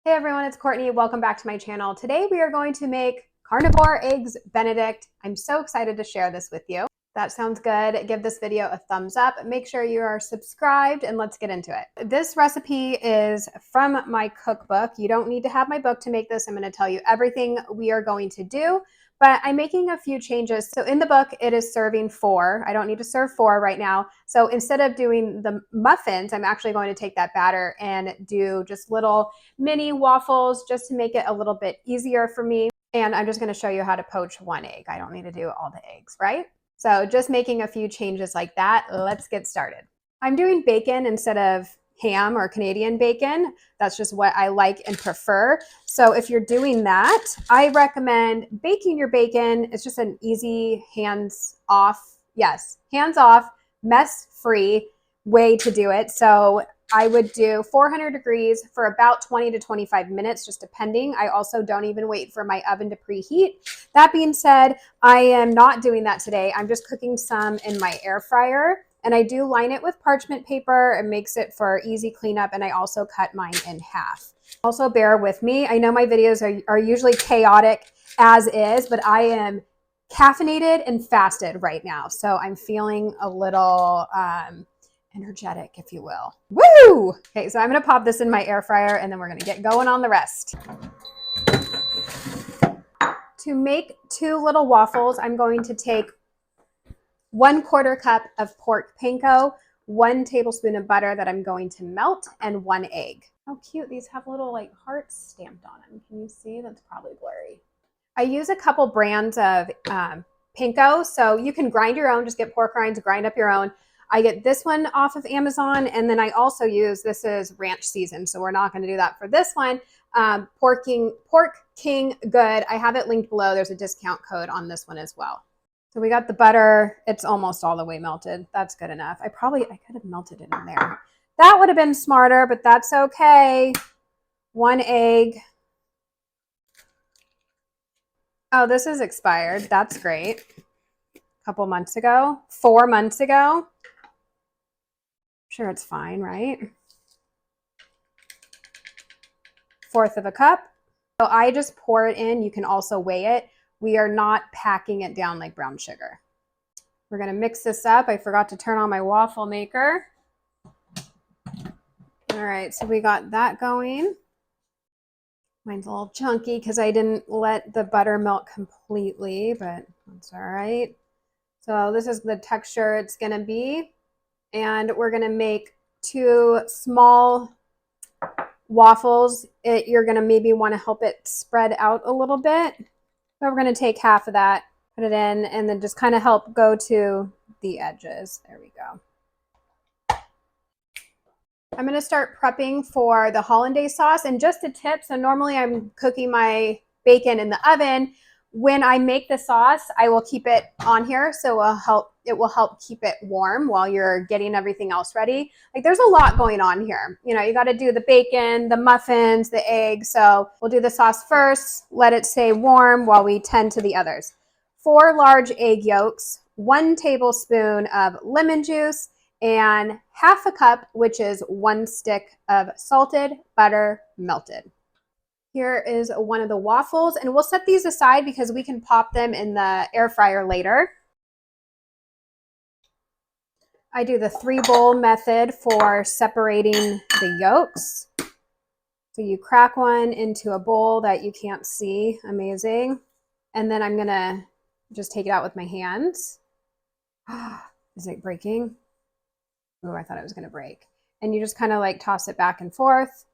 Hey everyone, it's Courtney. Welcome back to my channel. Today we are going to make carnivore eggs Benedict. I'm so excited to share this with you. That sounds good. Give this video a thumbs up. Make sure you are subscribed and let's get into it. This recipe is from my cookbook. You don't need to have my book to make this. I'm going to tell you everything we are going to do, but I'm making a few changes. So in the book, it is serving 4. I don't need to serve 4 right now. So instead of doing the muffins, I'm actually going to take that batter and do just little mini waffles just to make it a little bit easier for me. And I'm just going to show you how to poach 1 egg. I don't need to do all the eggs, right? So just making a few changes like that. Let's get started. I'm doing bacon instead of ham or Canadian bacon. That's just what I like and prefer. So if you're doing that, I recommend baking your bacon. It's just an easy hands-off, mess-free way to do it. So I would do 400 degrees for about 20 to 25 minutes, just depending. I also don't even wait for my oven to preheat. That being said, I am not doing that today. I'm just cooking some in my air fryer, and I do line it with parchment paper. It makes it for easy cleanup, and I also cut mine in half. Also bear with me. I know my videos are usually chaotic as is, but I am caffeinated and fasted right now. So I'm feeling a little energetic, if you will. Woo! Okay, so I'm gonna pop this in my air fryer and then we're gonna get going on the rest. To make 2 little waffles, I'm going to take 1/4 cup of pork panko, 1 tablespoon of butter that I'm going to melt, and 1 egg. How cute, these have little like hearts stamped on them. Can you see? That's probably blurry. I use a couple brands of panko, so you can grind your own, just get pork rinds, grind up your own. I get this one off of Amazon, and then I also use, this is ranch season, so we're not going to do that for this one. Pork King Good. I have it linked below. There's a discount code on this one as well. So we got the butter. It's almost all the way melted. That's good enough. I could have melted it in there. That would have been smarter, but that's okay. 1 egg. Oh, this is expired. That's great. A couple months ago, 4 months ago. Sure, it's fine, right? 1/4 cup. So I just pour it in. You can also weigh it. We are not packing it down like brown sugar. We're going to mix this up. I forgot to turn on my waffle maker. All right, so we got that going. Mine's a little chunky because I didn't let the butter melt completely, but that's all right. So this is the texture it's going to be. And we're going to make 2 small waffles. You're going to maybe want to help it spread out a little bit. So we're going to take half of that, put it in, and then just kind of help go to the edges. There we go. I'm going to start prepping for the hollandaise sauce. And just a tip, so normally I'm cooking my bacon in the oven. When I make the sauce, I will keep it on here, so it will help keep it warm while you're getting everything else ready. Like, there's a lot going on here. You know, you got to do the bacon, the muffins, the eggs. So we'll do the sauce first, let it stay warm while we tend to the others. 4 large egg yolks, 1 tablespoon of lemon juice, and 1/2 cup, which is 1 stick of salted butter melted. Here is one of the waffles, and we'll set these aside because we can pop them in the air fryer later. I do the 3-bowl method for separating the yolks. So you crack one into a bowl that you can't see. Amazing. And then I'm going to just take it out with my hands. Is it breaking? Oh, I thought it was going to break. And you just kind of like toss it back and forth.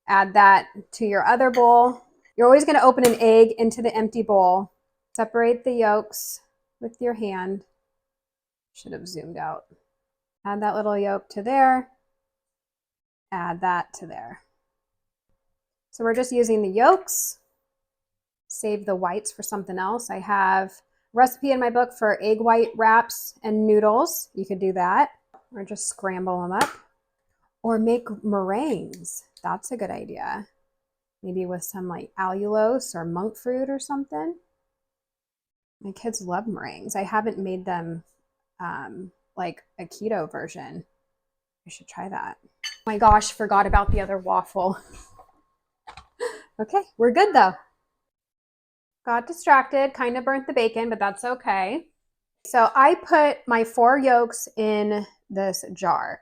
Add that to your other bowl. You're always going to open an egg into the empty bowl. Separate the yolks with your hand. Should have zoomed out. Add that little yolk to there. Add that to there. So we're just using the yolks. Save the whites for something else. I have a recipe in my book for egg white wraps and noodles. You could do that. Or just scramble them up. Or make meringues. That's a good idea. Maybe with some like allulose or monk fruit or something. My kids love meringues. I haven't made them like a keto version. I should try that. Oh my gosh, forgot about the other waffle. Okay, we're good though. Got distracted, kind of burnt the bacon, but that's okay. So I put my 4 yolks in this jar.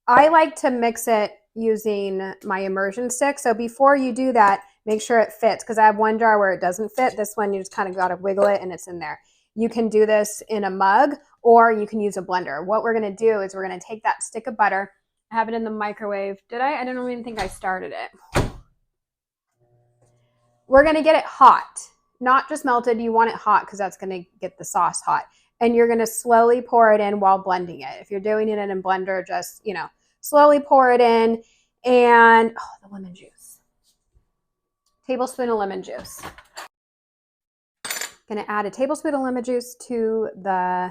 I like to mix it using my immersion stick. So before you do that, make sure it fits, because I have one jar where it doesn't fit. This one, you just kind of got to wiggle it and it's in there. You can do this in a mug or you can use a blender. What we're going to do is we're going to take that stick of butter, have it in the microwave. Did I? I don't even think I started it. We're going to get it hot, not just melted. You want it hot because that's going to get the sauce hot. And you're going to slowly pour it in while blending it. If you're doing it in a blender, just, slowly pour it in. And, the lemon juice. Tablespoon of lemon juice. Going to add a tablespoon of lemon juice to the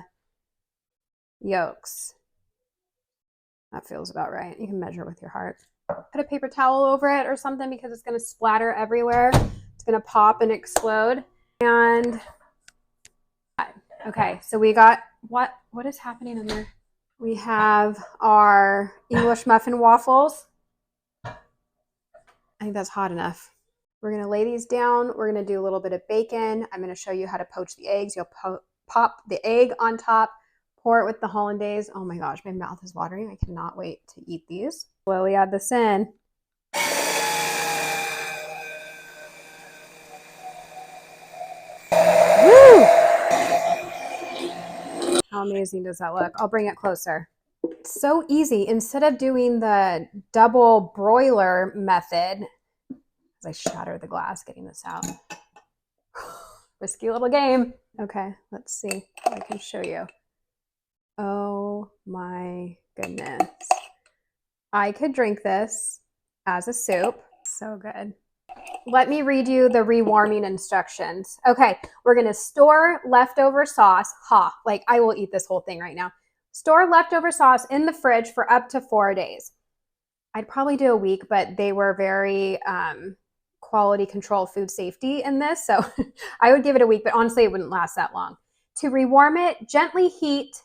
yolks. That feels about right. You can measure with your heart. Put a paper towel over it or something because it's going to splatter everywhere. It's going to pop and explode. And okay, so we got, what is happening in there? We have our English muffin waffles. I think that's hot enough. We're going to lay these down. We're going to do a little bit of bacon. I'm going to show you how to poach the eggs. You'll pop the egg on top, pour it with the hollandaise. Oh my gosh, my mouth is watering. I cannot wait to eat these. Slowly add this in. Woo! How amazing does that look? I'll bring it closer. It's so easy. Instead of doing the double broiler method, as I shatter the glass getting this out. Risky little game. Okay, let's see if I can show you. Oh my goodness. I could drink this as a soup. So good. Let me read you the rewarming instructions. Okay, we're going to store leftover sauce. Like I will eat this whole thing right now. Store leftover sauce in the fridge for up to 4 days. I'd probably do a week, but they were very quality control, food safety in this. So I would give it a week, but honestly, it wouldn't last that long. To rewarm it, gently heat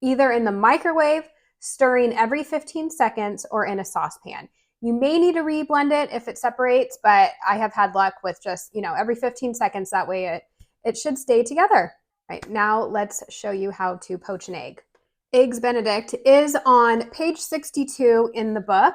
either in the microwave, stirring every 15 seconds, or in a saucepan. You may need to reblend it if it separates, but I have had luck with just, every 15 seconds. That way it should stay together. All right, now let's show you how to poach an egg. Eggs Benedict is on page 62 in the book,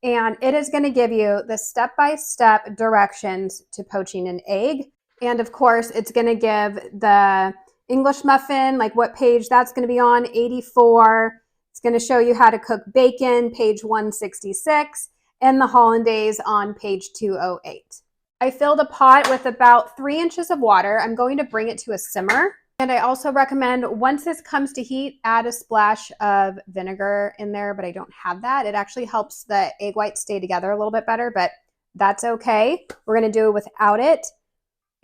and it is going to give you the step-by-step directions to poaching an egg. And of course, it's going to give the English muffin, like what page that's going to be on, 84. It's going to show you how to cook bacon, page 166, and the hollandaise on page 208. I filled a pot with about 3 inches of water. I'm going to bring it to a simmer. And I also recommend, once this comes to heat, add a splash of vinegar in there, but I don't have that. It actually helps the egg whites stay together a little bit better, but that's okay. We're going to do it without it.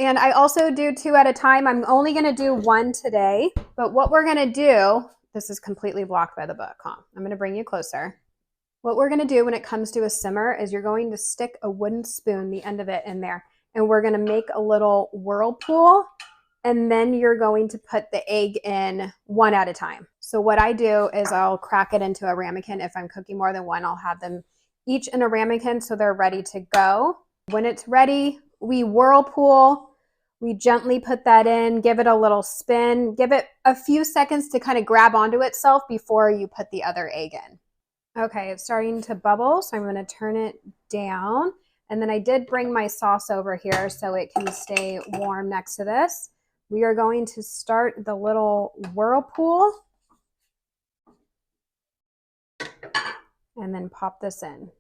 And I also do 2 at a time. I'm only going to do 1 today, but what we're going to do, this is completely blocked by the book, huh? I'm going to bring you closer. What we're going to do when it comes to a simmer is you're going to stick a wooden spoon, the end of it, in there, and we're going to make a little whirlpool. And then you're going to put the egg in 1 at a time. So what I do is I'll crack it into a ramekin. If I'm cooking more than 1, I'll have them each in a ramekin so they're ready to go. When it's ready, we whirlpool. We gently put that in, give it a little spin, give it a few seconds to kind of grab onto itself before you put the other egg in. Okay, it's starting to bubble, so I'm going to turn it down. And then I did bring my sauce over here so it can stay warm next to this. We are going to start the little whirlpool and then pop this in.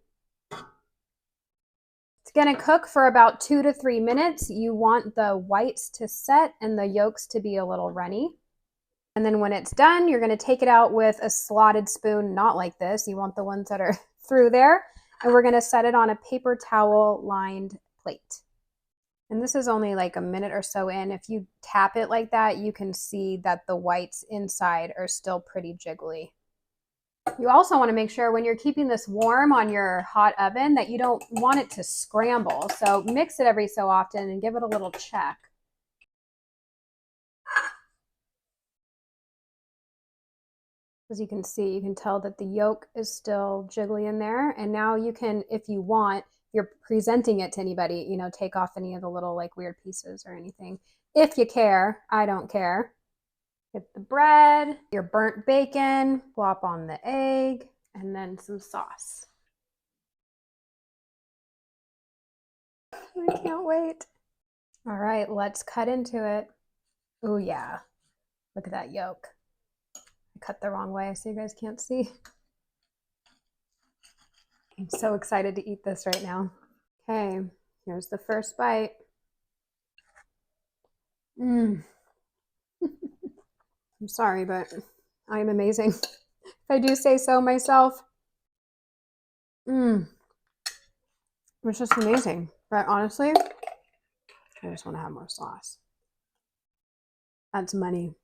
It's going to cook for about 2 to 3 minutes. You want the whites to set and the yolks to be a little runny. And then when it's done, you're going to take it out with a slotted spoon, not like this. You want the ones that are through there. And we're going to set it on a paper towel lined plate. And this is only like a minute or so in. If you tap it like that, you can see that the whites inside are still pretty jiggly. You also want to make sure when you're keeping this warm on your hot oven that you don't want it to scramble. So mix it every so often and give it a little check. As you can see, you can tell that the yolk is still jiggly in there. And now you can, if you want, if you're presenting it to anybody, you know, take off any of the little like weird pieces or anything. If you care, I don't care. Get the bread, your burnt bacon, plop on the egg, and then some sauce. I can't wait. All right, let's cut into it. Oh yeah, look at that yolk. I cut the wrong way so you guys can't see. I'm so excited to eat this right now. Okay, here's the first bite. I'm sorry, but I'm amazing. If I do say so myself. It's just amazing. But honestly, I just want to have more sauce. That's money.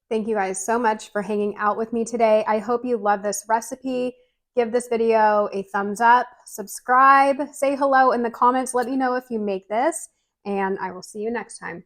Thank you guys so much for hanging out with me today. I hope you love this recipe. Give this video a thumbs up, subscribe, say hello in the comments. Let me know if you make this, and I will see you next time.